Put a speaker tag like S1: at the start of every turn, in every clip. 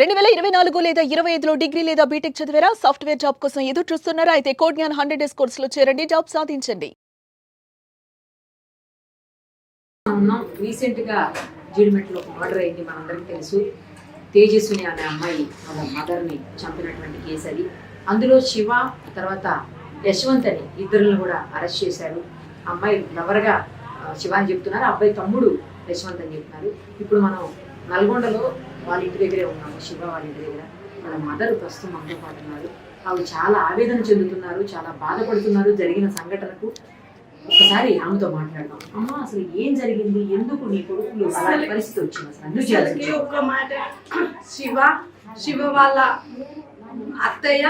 S1: 2024 లేదా 25లో డిగ్రీ లేదా బీటెక్ చదివారా? సాఫ్ట్వేర్ జాబ్ కోసం ఎదురు చూస్తున్నారా? అయితే కోడ్ జ్ఞాన్ 100 డేస్ కోర్సులో చేరండి, జాబ్ సాధించండి.
S2: రీసెంట్ గా జీడిమెట్లో మర్డర్ అయింది, మనందరికీ తెలుసు. తేజస్విని అనే అమ్మాయి వాళ్ళ మదర్ని చంపినటువంటి కేసు అది. అందులో శివ తర్వాత యశ్వంత్ అని ఇద్దరులను కూడా అరెస్ట్ చేశారు. అమ్మాయి లవర్గా శివ అని చెప్తున్నారు, అబ్బాయి తమ్ముడు యశ్వంత్ అని చెప్తున్నారు. ఇప్పుడు మనం నల్గొండలో వాళ్ళ ఇంటి దగ్గరే ఉన్నాము, శివ వాళ్ళ ఇంటి దగ్గర. వాళ్ళ మదర్ ప్రస్తుతం మనతో పాటు ఉన్నారు. వాళ్ళు చాలా ఆవేదన చెందుతున్నారు, చాలా బాధపడుతున్నారు జరిగిన సంఘటనకు. ఒకసారి ఆమెతో మాట్లాడదాం. అమ్మ, అసలు ఏం జరిగింది? ఎందుకు నీ కొడుకులు అలాంటి పరిస్థితి వచ్చింది? అసలు
S3: ఒక్క మాట, శివ వాళ్ళ అత్తయ్య,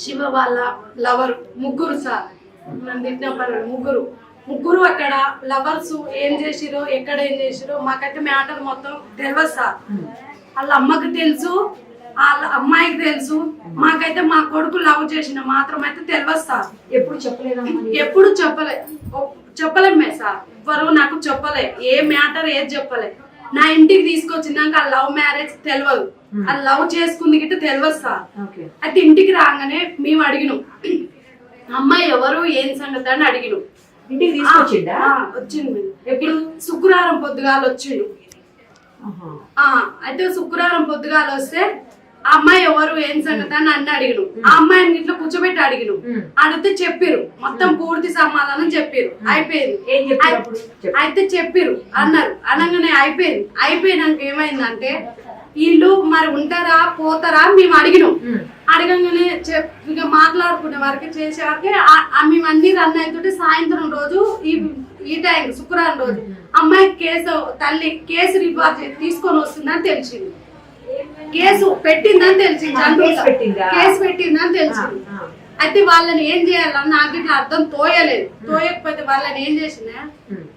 S3: శివ వాళ్ళ లవర్ ముగ్గురు సార్, ముగ్గురు అక్కడ లవర్స్ ఏం చేసిరో, ఎక్కడ ఏం చేసిరో మాకైతే మ్యాటర్ మొత్తం తెలియదు సార్. వాళ్ళ అమ్మకి తెలుసు, వాళ్ళ అమ్మాయికి తెలుసు, మాకైతే మా కొడుకు లవ్ చేసిన మాత్రం అయితే తెలియదు సార్. ఎప్పుడు చెప్పలేమే సార్. ఎవరు నాకు చెప్పలే, ఏ మ్యాటర్ ఏది చెప్పలే. నా ఇంటికి తీసుకొచ్చినాక ఆ లవ్ మ్యారేజ్ తెలియదు, ఆ లవ్ చేసుకుంది గిట్ట తెలియదు సార్. అయితే ఇంటికి రాగానే మేము అడిగినాం, అమ్మాయి ఎవరు ఏం సంగతి అని అడిగినాం.
S2: ఇంటికి తీసుకొచ్చిందా?
S3: వచ్చింది. ఎప్పుడు? శుక్రవారం పొద్దుగాల వచ్చిండు. అయితే శుక్రవారం పొద్దుగాల వస్తే ఆ అమ్మాయి ఎవరు ఏం సంగతి అని నన్ను అడిగిను. ఆ అమ్మాయిని ఇట్లా కూర్చోబెట్టి అడిగిను. అడిగితే చెప్పిరు, మొత్తం పూర్తి సమాధానం చెప్పిరు. అయిపోయింది. అయితే చెప్పిరు అన్నారు. అనగానే అయిపోయినాక ఏమైందంటే, వీళ్ళు మరి ఉంటారా పోతారా మేము అడిగినాం. అడగంగానే ఇక మాట్లాడుకునే వరకు చేసే వరకే మేము అన్ని రన్ అవుతుంటే సాయంత్రం రోజు ఈ టైం శుక్రవారం రోజు అమ్మాయి తల్లి కేసు రిపోర్ట్ తీసుకొని వస్తుందని తెలిసింది. కేసు పెట్టిందని తెలిసింది, కేసు పెట్టిందని తెలిసింది. అయితే వాళ్ళని ఏం చేయాలని నాకు ఇట్లా అర్థం తోయకపోతే వాళ్ళని ఏం చేసినా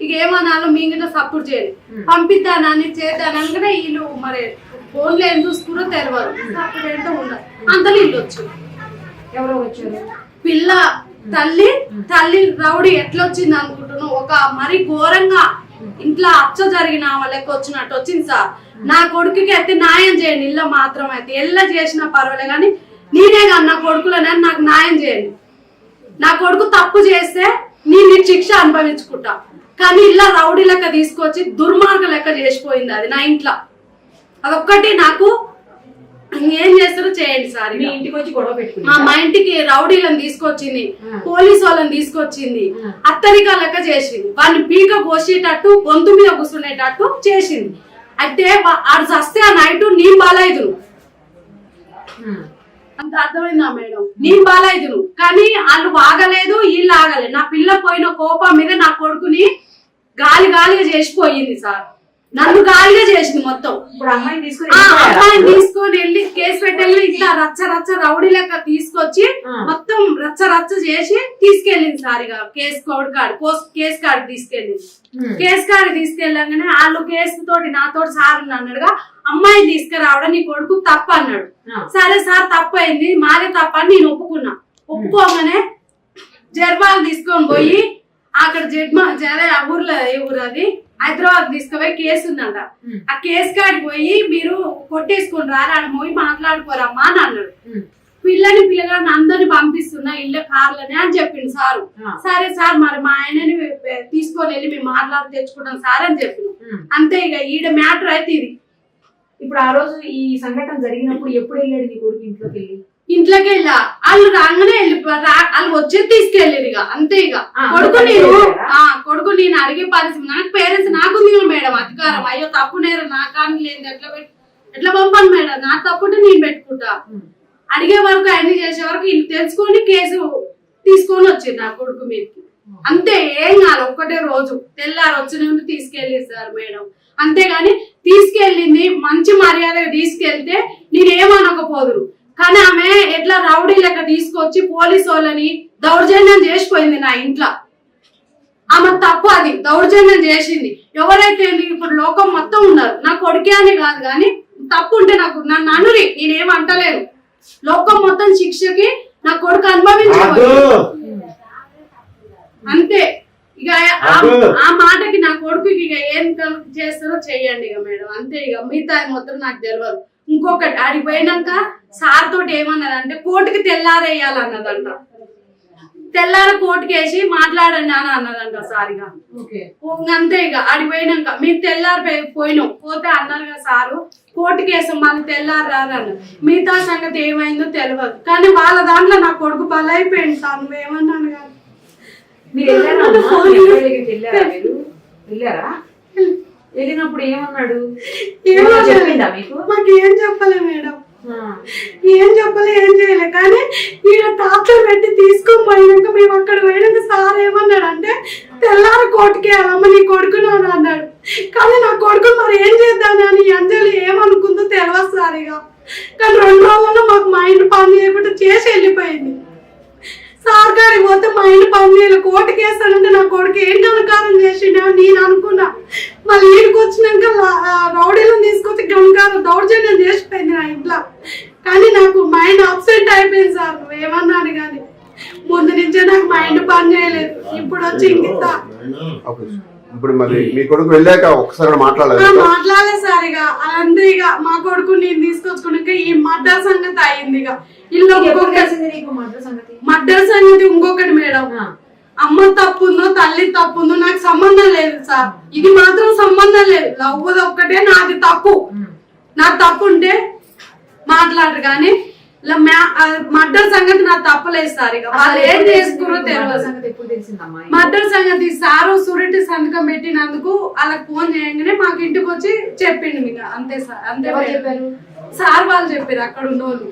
S3: ఇక ఏమన్నాలో మీ గిట్లా సపోర్ట్ చేయాలి, పంపిద్దానని చేద్దానని వీళ్ళు మరి ఫోన్లో ఏం చూసుకురో తెలియదు. సపోర్ట్ ఏంటో ఉండదు. అంతలో ఇల్లు వచ్చారు.
S2: ఎవరో వచ్చారు?
S3: పిల్ల తల్లి రౌడీ ఎట్లా వచ్చింది అనుకుంటున్నావు? ఒక మరి ఘోరంగా ఇంట్లో అచ్చ జరిగిన వాళ్ళకి వచ్చినట్టు వచ్చింది సార్. నా కొడుకుకి అయితే న్యాయం చేయండి, ఇళ్ళ మాత్రం అయితే ఎల్ల చేసినా పర్వాలే కానీ నేనే కాదు నా కొడుకులనే నాకు న్యాయం చేయండి. నా కొడుకు తప్పు చేస్తే నేను శిక్ష అనుభవించుకుంటా, కానీ ఇలా రౌడీ లెక్క తీసుకొచ్చి దుర్మార్గ లెక్క చేసిపోయింది అది నా ఇంట్లో. అదొక్కటి నాకు ఏం చేస్తారో చేయండి సార్.
S2: మీ ఇంటికి వచ్చి గొడవ పెట్టుకుంది,
S3: మా ఇంటికి రౌడీలను తీసుకొచ్చింది, పోలీసు వాళ్ళని తీసుకొచ్చింది, అత్తరికా లెక్క చేసింది, వాళ్ళని పీక కోసేటట్టు గొంతు మీద కూర్చునేటట్టు చేసింది. అయితే ఆడు చస్తే ఆ నైట్ నేను బాలైదును, అంత అర్థమైందా మేడం? నేను బాలైదును, కానీ వాళ్ళు ఆగలేదు, వీళ్ళు ఆగలేదు. నా పిల్ల పోయిన కోపం మీద నా కొడుకుని గాలిగా చేసిపోయింది సార్. నన్ను గాలిగా చేసింది మొత్తం.
S2: అమ్మాయిని
S3: తీసుకొని వెళ్ళి కేసు పెట్టెళ్ళి ఇట్లా రచ్చ రౌడీ లెక్క తీసుకొచ్చి మొత్తం రచ్చ చేసి తీసుకెళ్ళింది సార్. ఇక కేసు కాడికి తీసుకెళ్ళింది. కేసు కాడికి తీసుకెళ్ళగానే వాళ్ళు కేసు తోటి నాతోటి సార్ అన్నాడుగా, అమ్మాయిని తీసుకురావడం నీ కొడుకు తప్పు అన్నాడు. సరే సార్ తప్పు అయింది, మాదే తప్పు అని నేను ఒప్పుకోగానే జర్వాలు తీసుకొని పోయి అక్కడ ఆ ఊర్లో ఏ ఊరు అది హైదరాబాద్ తీసుకుపోయి కేసు ఉందంట. ఆ కేసు కాడికి పోయి మీరు కొట్టేసుకుని రారా పోయి మాట్లాడుకోరమ్మా అని అన్నాడు. పిల్లగాడిని అందరిని పంపిస్తున్నా ఇళ్ళ కార్లని అని చెప్పిండు సారు. సరే సార్ మరి మా ఆయనని తీసుకొని వెళ్ళి మేము మాట్లాడి తెచ్చుకుంటాం సార్ అని చెప్పిండు. అంతే, ఇక ఈడ మ్యాటర్ అయితే ఇది.
S2: ఇప్పుడు ఆ రోజు ఈ సంఘటన జరిగినప్పుడు ఎప్పుడు వెళ్ళాడు నీ కొడుకు ఇంట్లోకి వెళ్ళి?
S3: ఇంట్లోకి వెళ్ళా, వాళ్ళు రాగానే వాళ్ళు వచ్చేది తీసుకెళ్ళారు. ఇక అంతే. ఇక కొడుకు నేను అడిగే పరిస్థితి నాకు పేరెంట్స్ నాకు మేడం అధికారం. అయ్యో తప్పు నేరు నా కానీ లేదు, ఎట్లా పంపాను మేడం? నా తప్పుంటే నేను పెట్టుకుంటా. అడిగే వరకు అన్ని చేసే వరకు వీళ్ళు తెలుసుకొని కేసు తీసుకొని వచ్చింది నా కొడుకు మీదకి. అంతే, ఏం కాదు. ఒక్కటే రోజు తెల్లారు వచ్చిన తీసుకెళ్ళి సార్ మేడం. అంతేగాని తీసుకెళ్ళింది మంచి మర్యాదగా తీసుకెళ్తే నేనేమనకపోదురు. కానీ ఆమె ఎట్లా రౌడీ లెక్క తీసుకొచ్చి పోలీసు వాళ్ళని దౌర్జన్యం చేసిపోయింది నా ఇంట్లో. ఆమె తప్పు, అది దౌర్జన్యం చేసింది. ఎవరైతే ఇప్పుడు లోకం మొత్తం ఉన్నారు, నా కొడుకే అని కాదు కానీ తప్పు ఉంటే నాకు నన్ను అనురి, నేనేమంటలేను. లోకం మొత్తం శిక్షకి నా కొడుకు అనుభవించవచ్చు అంతే. ఇక ఆ మాటకి నా కొడుకుకి ఇక ఏం చేస్తారో చెయ్యండి ఇక మేడం, అంతే. ఇక మిగతా మొత్తం నాకు తెలియదు. ఇంకొకటి ఆడికి పోయినాక సార్ తోటి ఏమన్నదంటే కోర్టుకి తెల్లారేయాలన్నదంట. తెల్లార కోర్టుకి వేసి మాట్లాడండి అని అన్నదంట సార్. ఇక అంతే. ఇక ఆడికి పోయినాక మీరు తెల్లారి పోయినాం పోతే అన్నారు కదా సారు కోర్టుకి వేసాం మళ్ళీ తెల్లారు రారన్న. మిగతా సంగతి ఏమైందో తెలియదు, కానీ వాళ్ళ దాంట్లో నా కొడుకు బలైపోయింది సార్. నువ్వేమన్నాను కానీ
S2: వెళ్ళినప్పుడు ఏమన్నాడు?
S3: చెప్పిందా మీకు? మాకు ఏం చెప్పలే మేడం, ఏం చెప్పలే, ఏం చేయలే. కానీ ఈయన టార్చర్ పెట్టి తీసుకొని పోయినాక మేము అక్కడ పోయినాక సార్ ఏమన్నాడు అంటే తెల్లారి కోర్టుకి వెళ్ళమ్మ నీ కొడుకున్నాను అన్నాడు. కానీ నా కొడుకు మరి ఏం చేద్దానని అంజలి ఏమనుకుందో తెలియదు సార్. ఇక కానీ 2 రోజుల్లో మాకు మైండ్ పని చేయకుండా చేసి వెళ్ళిపోయింది. సార్ గారికి పోతే మైండ్ పని చేయలేదు, కోర్టుకి వేస్తానంటే నా కొడుకు ఏం గణకారం చేసిండే నేను అనుకున్నా. మళ్ళీ ఇంటికి వచ్చినాక రౌడీలను తీసుకొచ్చి గణకారం దౌర్జన్యం చేసిపోయింది నా ఇంట్లో. కానీ నాకు మైండ్ అప్సెట్ అయిపోయింది సార్. నువ్వేమన్నాను కానీ ముందు నుంచే నాకు మైండ్ పని చేయలేదు, ఇప్పుడు వచ్చి ఇంత.
S4: ఇప్పుడు మరి మీ కొడుకు వెళ్ళాక ఒకసారి
S3: మాట్లాడలేదు సార్. ఇక అంతే. ఇక మా కొడుకు నేను తీసుకొచ్చుకున్నాక ఈ మర్డర్ సంగతి అయింది. ఇక ఇల్లు మర్డర్ సంగతి ఇంకొకటి మేడం, అమ్మ తప్పుందో తల్లి తప్పుందో నాకు సంబంధం లేదు సార్. ఇది మాత్రం సంబంధం లేదు, లవ్ ఒక్కటే నాది తప్పు. నా తప్పు ఉంటే మాట్లాడరు, కానీ మర్డర్ సంగతి నాకు తప్పలేదు సార్. ఇక వాళ్ళు ఏం చేసుకున్నారో తెలియదు. మర్డర్ సంగతి సారు సూరిటీ సంతకం పెట్టినందుకు వాళ్ళకి ఫోన్ చేయగానే మాకు ఇంటికి వచ్చి చెప్పిండు. ఇక అంతే సార్. అంతే చెప్పారు సార్, వాళ్ళు చెప్పారు అక్కడ ఉన్న వాళ్ళు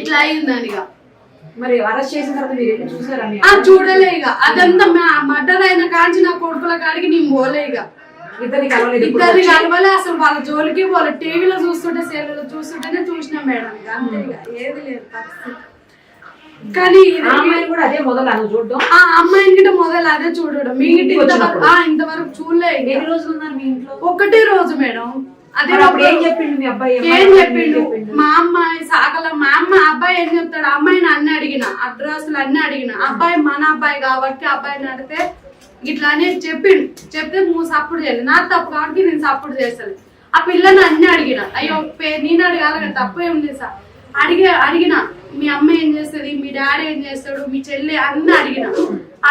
S3: ఇట్లా అయిందని. ఇక
S2: మరి అరెస్ట్ చేసిన తర్వాత మీరు చూసారా?
S3: చూడలే. ఇక అదంతా మర్డర్ అయిన కాంచి నా కొడుకుల కాడికి నేను పోలే. ఇక ఇద్దరిని కలవలే అసలు. వాళ్ళ జోలికి వాళ్ళ టీవీలో చూస్తుంటే సెల్లులో చూస్తుంటేనే చూసినాం మేడం. అంతే. ఇక ఏది లేదు పరిస్థితి. కానీ
S2: అమ్మాయిని కూడా అదే మొదలు చూడడం,
S3: ఆ అమ్మాయిని గిట్ట మొదలు అదే చూడడం. మీ ఇంటి ఇంతవరకు చూడలే.
S2: ఎన్ని రోజులు ఉన్నారు మీ ఇంట్లో?
S3: ఒకటే రోజు మేడం. అదే
S2: ఏం చెప్పిండు మీ అబ్బాయి?
S3: ఏం చెప్పిండు మా అమ్మాయి సాగల. మా అబ్బాయి ఏం చెప్తాడు, అమ్మాయిని అన్ని అడిగిన, అడ్రస్లు అన్ని అడిగిన. అబ్బాయి మన అబ్బాయి కాబట్టి అబ్బాయిని అడిగితే ఇట్లా అని చెప్పిండు. చెప్తే నువ్వు సపోర్ట్ చేయలేదు, నాకు తప్పు కాబట్టి నేను సపోర్ట్ చేస్తాను. ఆ పిల్లని అన్ని అడిగిన. అయ్యో నేను అడగాల తప్పు ఏముంది సార్. అడిగిన మీ అమ్మ ఏం చేస్తుంది, మీ డాడీ ఏం చేస్తాడు, మీ చెల్లి అన్ని అడిగిన.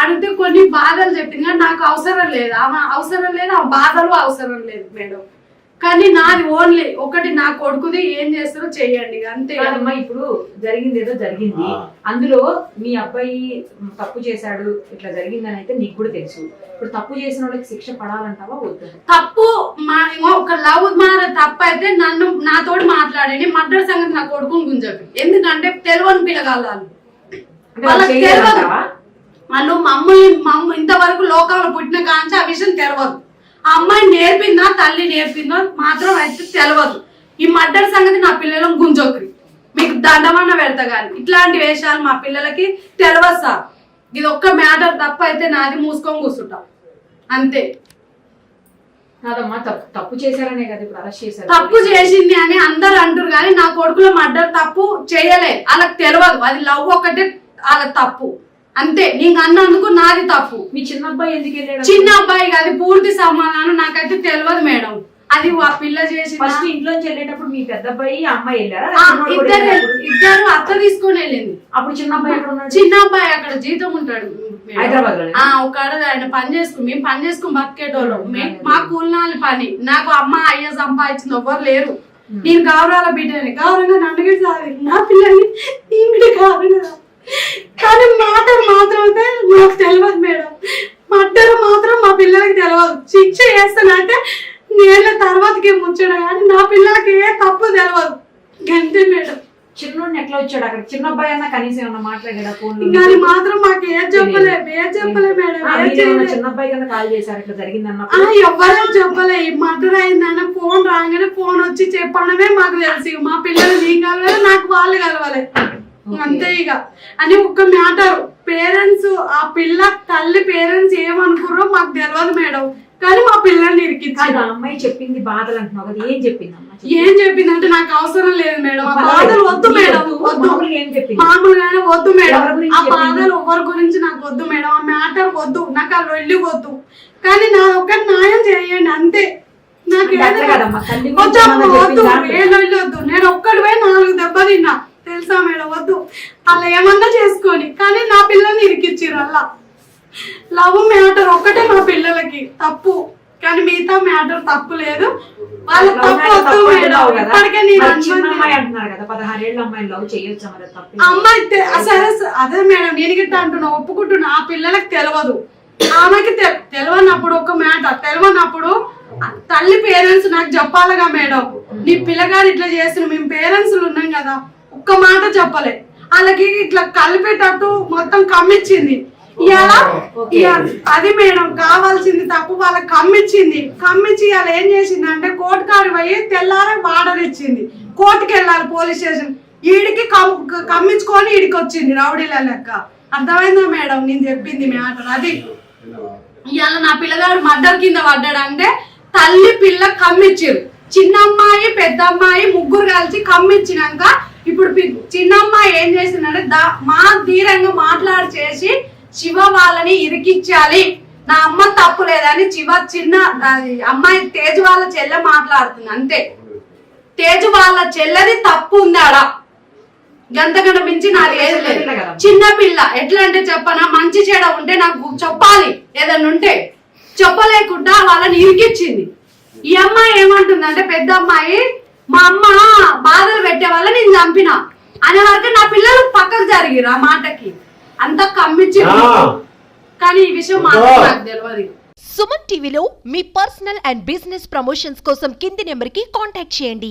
S3: అడిగితే కొన్ని బాధలు చెప్పింది, కానీ నాకు అవసరం లేదు. ఆమె అవసరం లేదు, ఆ బాధలు అవసరం లేదు మేడం. కానీ నాది ఓన్లీ ఒకటి, నా కొడుకుది ఏం చేస్తారో చెయ్యండి అంతే.
S2: అమ్మా ఇప్పుడు జరిగింది ఏదో జరిగింది, అందులో మీ అబ్బాయి తప్పు చేశాడు ఇట్లా జరిగిందని అయితే నీకు కూడా తెలుసు. ఇప్పుడు తప్పు చేసిన వాళ్ళకి శిక్ష పడాలంటావా వద్దు?
S3: తప్పు ఒక లవ్ తప్పు అయితే నన్ను నాతోటి మాట్లాడండి. మర్డర్ సంగతి నా కొడుకుని గుంజకు. ఎందుకంటే తెలియని పిల్లగాళ్ళు వాళ్ళకి తెలియదు. వాళ్ళు మమ్మల్ని ఇంతవరకు లోకంలో పుట్టిన కాంచి ఆ విషయం తెలియదు. ఆ అమ్మాయి నేర్పిందా తల్లి నేర్పిందో మాత్రం అయితే తెలియదు. ఈ మర్డర్ సంగతి నా పిల్లలను గుంజోకరి, మీకు దండమన్న పెడతా. కానీ ఇట్లాంటి వేషాలు మా పిల్లలకి తెలియదు సార్. ఇది ఒక్క మ్యాటర్ తప్పు అయితే నాది మూసుకొని కూర్చుంటాం అంతే.
S2: కాదమ్మా తప్పు చేశారనే కదా ఇప్పుడు అరెస్ట్ చేశారు.
S3: తప్పు చేసింది అని అందరు అంటారు, కానీ నా కొడుకులో మర్డర్ తప్పు చేయలే. వాళ్ళకి తెలియదు, అది లవ్ ఒకటే వాళ్ళకి తప్పు అంతే. నీకు అన్నందుకు నాది తప్పు.
S2: మీ చిన్న అబ్బాయి ఎందుకు వెళ్ళాడు?
S3: చిన్న అబ్బాయి కాదు, పూర్తి సమాధానం నాకైతే తెలియదు మేడం. అది ఆ పిల్ల చేసి
S2: ఫస్ట్ ఇంట్లోంచి వెళ్ళేటప్పుడు మీ పెద్ద అబ్బాయి అమ్మాయి వెళ్ళారా?
S3: ఇద్దరు అత్త తీసుకొని వెళ్ళింది.
S2: అప్పుడు చిన్న అబ్బాయి ఎక్కడ ఉన్నాడు?
S3: చిన్న అబ్బాయి అక్కడ జీతం ఉంటాడు
S2: హైదరాబాద్ లో.
S3: ఒక ఆయన పని చేసుకుని మేము పని చేసుకుని బతికేటోళ్ళం. మా కూలినాలి పని. నాకు అమ్మ అయ్య సంపాదించింది ఎవ్వరు లేరు. నేను గౌరవాల బిడ్డని, గౌరవంగా నన్ను సార్ నా పిల్లల్ని ఈ బిడ్డ కాదు. కానీ మాటలు మాత్రం అయితే నాకు తెలియదు మేడం. మర్డర్ మాత్రం మా పిల్లలకి తెలియదు. శిక్ష చేస్తానంటే నేళ్ళ తర్వాతకి ముచ్చడం, కానీ నా పిల్లలకి ఏ తప్పు తెలియదు అంతే మేడం.
S2: చిన్నోడిని ఎట్లా వచ్చాడు అక్కడ? చిన్న అబ్బాయి అన్న కనీసం ఏమన్నా మాట్లాడా?
S3: అది మాత్రం మాకు ఏం చెప్పలే మేడం.
S2: చిన్న అబ్బాయి కన్నా కాల్ చేశారు ఇట్లా జరిగిందన్న?
S3: ఎవ్వరూ చెప్పలే. మర్డర్ అయిందన్న ఫోన్ రాగానే ఫోన్ వచ్చి చెప్పడమే మాకు తెలుసు. మా పిల్లలు నేను కలవాలి, నాకు వాళ్ళు కలవాలి అంతే. ఇక అని ఒక్క మ్యాటర్. పేరెంట్స్ ఆ పిల్ల తల్లి పేరెంట్స్ ఏమనుకుర్రో మాకు తెలియదు మేడం, కానీ మా పిల్లల్ని ఇరికించారు.
S2: అమ్మాయి చెప్పింది బాధలు అంటున్నావు కదా, ఏం చెప్పింది?
S3: ఏం చెప్పింది అంటే నాకు అవసరం లేదు మేడం, ఆ బాధలు వద్దు మేడం, వద్దు.
S2: ఏం చెప్పింది?
S3: మామూలుగానే వద్దు మేడం,
S2: ఎవరి గురించి
S3: ఆ
S2: చెప్పింది?
S3: బాధలు ఎవరి గురించి నాకు వద్దు మేడం, ఆ మ్యాటర్ వద్దు, నాకు ఆ వెళ్ళి వద్దు, కానీ నా ఒక్కటి న్యాయం చేయండి అంతే. నాకు
S2: అంటే అట్లా కాదమ్మా, తల్లి గురించి
S3: వద్దు,
S2: ఏమన్నా
S3: వద్దు,
S2: చెప్పిందా?
S3: ఏ లొల్లి వద్దు. నేను ఒక్కడి పోయి 4 దెబ్బ తిన్నా తెలుసా మేడం, వద్దు. అలా ఏమన్నా చేసుకొని, కానీ నా పిల్లల్ని ఇరికిచ్చిర్రు. అలా లవ్ మ్యాటర్ ఒక్కటే మా పిల్లలకి తప్పు, కానీ మిగతా మ్యాటర్ తప్పు లేదు. వాళ్ళ తప్పు వద్దు మేడం. ఇప్పటికే నేను
S2: అమ్మాయి అంటున్నారు కదా, 16 ఏళ్ళ అమ్మాయి లవ్ చేయొచ్చా మరి? తప్పు
S3: అమ్మాయి సరే అదే మేడం, నేను గిట్ట అంటున్నా, ఒప్పుకుంటున్నా. ఆ పిల్లలకు తెలియదు, ఆమెకి తెలియనప్పుడు ఒక మ్యాటర్ తెలియనప్పుడు తల్లి పేరెంట్స్ నాకు చెప్పాలిగా మేడం, నీ పిల్లగాడు ఇట్లా చేసిన, మేము పేరెంట్స్ ఉన్నాం కదా, ఒక్క మాట చెప్పలే. వాళ్ళకి ఇట్లా కలిపేటట్టు మొత్తం కమ్మిచ్చింది. ఇలా అది మేడం కావాల్సింది తప్పు, వాళ్ళకి కమ్మిచ్చి ఇలా ఏం చేసింది అంటే కోర్టు కాడి పోయి తెల్లారే ఆర్డర్ ఇచ్చింది, కోర్టుకి వెళ్ళాలి పోలీస్ స్టేషన్. ఈడికి కమ్మించుకొని ఈడికి వచ్చింది రౌడీల లెక్క. అర్థమైందా మేడం నేను చెప్పింది మ్యాటర్ అది. ఇవాళ నా పిల్లగాడు మర్డర్ కింద పడ్డాడంటే తల్లి పిల్ల కమ్మిచ్చిరు. చిన్నమ్మాయి పెద్దమ్మాయి ముగ్గురు కలిసి కమ్మిచ్చినాక ఇప్పుడు చిన్నమ్మాయి ఏం చేసిందంటే మా ధీరంగా మాట్లాడి చేసి శివ వాళ్ళని ఇరికిచ్చాలి, నా అమ్మ తప్పు లేదని చిన్న అమ్మాయి తేజు వాళ్ళ చెల్లె మాట్లాడుతుంది అంతే. తేజు వాళ్ళ చెల్లెది తప్పు ఉందాడా, గంటగంట మించి నాది ఏది లేదు. చిన్న పిల్ల ఎట్లా అంటే చెప్పనా, మంచి చెడ ఉంటే నాకు చెప్పాలి, ఏదన్నా ఉంటే చెప్పలేకుండా వాళ్ళని ఇరికిచ్చింది. ఈ అమ్మాయి ఏమంటుందంటే పెద్ద అమ్మాయి, మా అమ్మ బాధలు పెట్టే వల్ల నేను చంపిన అనే వరకు నా పిల్లలు పక్కకు జరిగిరు. ఆ మాటకి అంతా కమ్మించి, కానీ ఈ విషయం మాత్రం నాకు తెలియదు.
S5: సుమన్ టీవీలో మీ పర్సనల్ అండ్ బిజినెస్ ప్రమోషన్స్ కోసం కింది నెంబర్కి కాంటాక్ట్ చేయండి.